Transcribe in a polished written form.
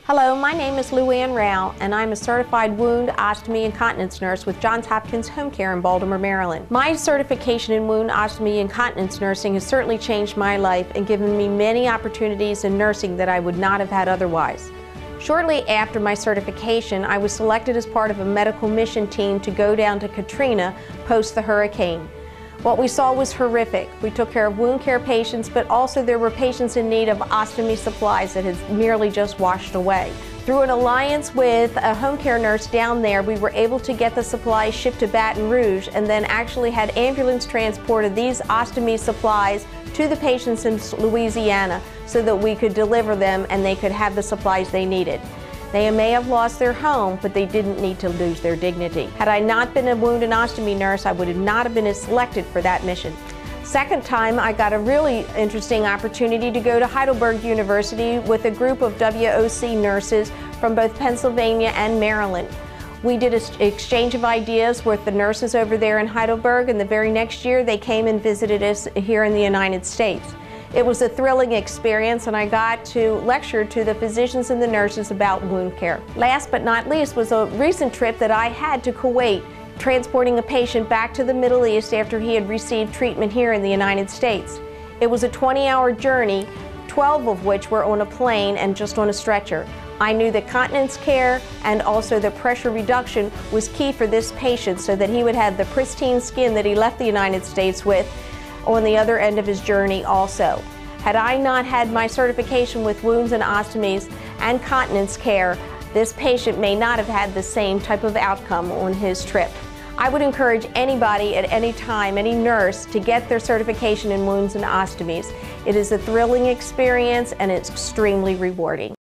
Hello, my name is Ann Rau, and I'm a certified wound, ostomy, and continence nurse with Johns Hopkins Home Care in Baltimore, Maryland. My certification in wound, ostomy, and continence nursing has certainly changed my life and given me many opportunities in nursing that I would not have had otherwise. Shortly after my certification, I was selected as part of a medical mission team to go down to Katrina post the hurricane. What we saw was horrific. We took care of wound care patients, but also there were patients in need of ostomy supplies that had merely just washed away. Through an alliance with a home care nurse down there, we were able to get the supplies shipped to Baton Rouge and then actually had ambulance transport of these ostomy supplies to the patients in Louisiana so that we could deliver them and they could have the supplies they needed. They may have lost their home, but they didn't need to lose their dignity. Had I not been a wound and ostomy nurse, I would not have been selected for that mission. Second time, I got a really interesting opportunity to go to Heidelberg University with a group of WOC nurses from both Pennsylvania and Maryland. We did an exchange of ideas with the nurses over there in Heidelberg, and the very next year they came and visited us here in the United States. It was a thrilling experience, and I got to lecture to the physicians and the nurses about wound care. Last but not least was a recent trip that I had to Kuwait, transporting a patient back to the Middle East after he had received treatment here in the United States. It was a 20-hour journey, 12 of which were on a plane and just on a stretcher. I knew that continence care and also the pressure reduction was key for this patient so that he would have the pristine skin that he left the United States with on the other end of his journey also. Had I not had my certification with wounds and ostomies and continence care, this patient may not have had the same type of outcome on his trip. I would encourage anybody at any time, any nurse, to get their certification in wounds and ostomies. It is a thrilling experience and it's extremely rewarding.